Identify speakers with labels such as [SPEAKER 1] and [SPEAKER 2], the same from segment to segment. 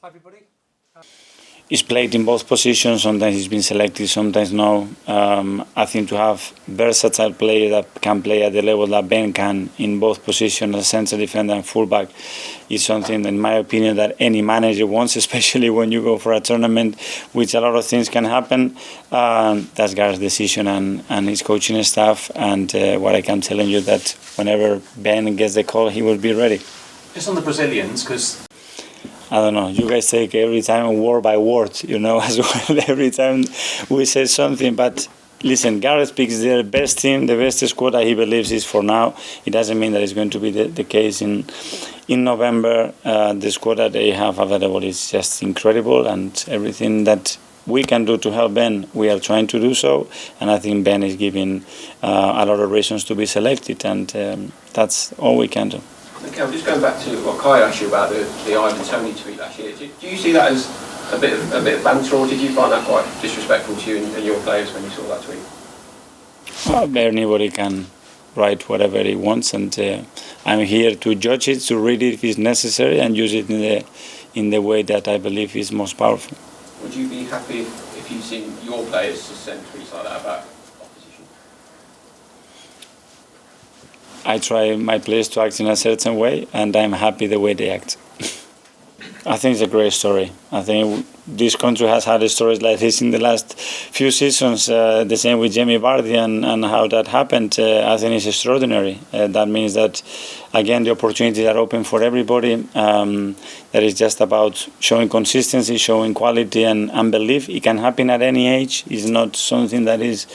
[SPEAKER 1] everybody.
[SPEAKER 2] He's played in both positions. Sometimes he's been selected, sometimes no. I think to have versatile player that can play at the level that Ben can in both positions, as centre defender and fullback, is something, in my opinion, that any manager wants, especially when you go for a tournament, which a lot of things can happen. That's Gareth's decision and his coaching staff. And what I can tell you that whenever Ben gets the call, he will be ready.
[SPEAKER 1] Just on the Brazilians, because
[SPEAKER 2] I don't know, you guys take every time word by word, as well, every time we say something. But listen, Gareth picks their best team, the best squad that he believes is for now. It doesn't mean that it's going to be the case in November. The squad that they have available is just incredible, and everything that we can do to help Ben, we are trying to do so. And I think Ben is giving a lot of reasons to be selected, and that's all we can do.
[SPEAKER 3] Okay, just going back to what Kai asked you about the Ivan Toney tweet last year. Do you see that as a bit of banter, or did you find that quite disrespectful to you and your players when you saw that tweet?
[SPEAKER 2] Well, anybody can write whatever he wants, and I'm here to judge it, to read it if it's necessary, and use it in the way that I believe is most powerful.
[SPEAKER 3] Would you be happy if you've seen your players just send tweets like that about opposition?
[SPEAKER 2] I try my players to act in a certain way, and I'm happy the way they act. I think it's a great story. I think this country has had stories like this in the last few seasons, the same with Jamie Vardy and how that happened. I think it's extraordinary. That means that, again, the opportunities are open for everybody. That is just about showing consistency, showing quality and belief. It can happen at any age. It's not something that is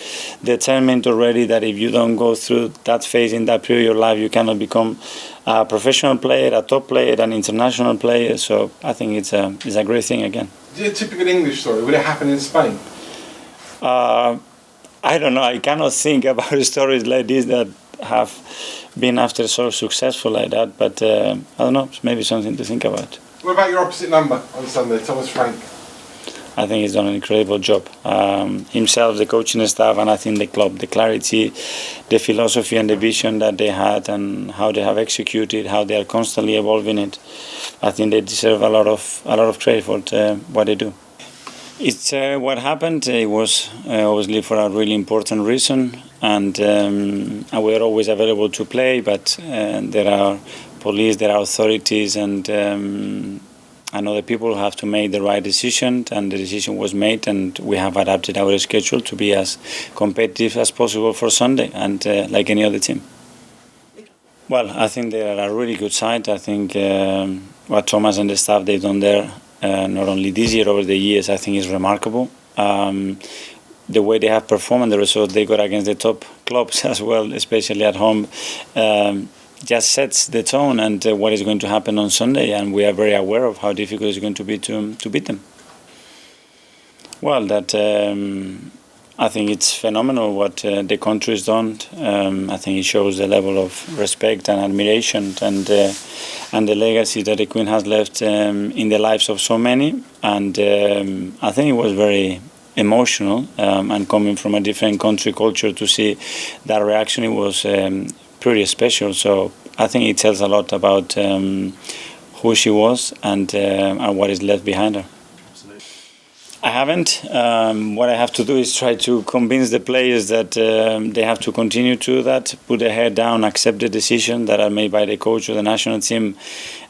[SPEAKER 2] determined already, that if you don't go through that phase in that period of your life, you cannot become a professional player, a top player, an international player. So I think it's a great thing again.
[SPEAKER 4] Is it a typical English story? Would it happen in Spain?
[SPEAKER 2] I don't know. I cannot think about stories like this that have been after so successful like that. But I don't know. It's maybe something to think about.
[SPEAKER 4] What about your opposite number on Sunday, Thomas Frank?
[SPEAKER 2] I think he's done an incredible job. Himself, the coaching staff, and I think the club, the clarity, the philosophy and the vision that they had and how they have executed, how they are constantly evolving it. I think they deserve a lot of credit for what they do. It's what happened. It was obviously for a really important reason, and we are always available to play, but there are police, there are authorities, and I know the people have to make the right decision, and the decision was made, and we have adapted our schedule to be as competitive as possible for Sunday, and like any other team. Well, I think they are a really good side. I think what Thomas and the staff they've done there, not only this year, over the years, I think is remarkable. The way they have performed and the results they got against the top clubs as well, especially at home, just sets the tone and what is going to happen on Sunday, and we are very aware of how difficult it's going to be to beat them. Well, that I think it's phenomenal what the country has done. I think it shows the level of respect and admiration and the legacy that the Queen has left in the lives of so many. And I think it was very emotional, and coming from a different country culture to see that reaction, it was pretty special. So I think it tells a lot about who she was and what is left behind her.
[SPEAKER 1] Absolutely.
[SPEAKER 2] I haven't. What I have to do is try to convince the players that they have to continue to do that, put their head down, accept the decision that are made by the coach of the national team,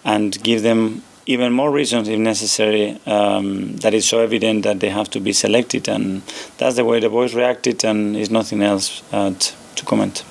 [SPEAKER 2] and give them even more reasons if necessary, that is so evident that they have to be selected. And that's the way the boys reacted, and there's nothing else to comment.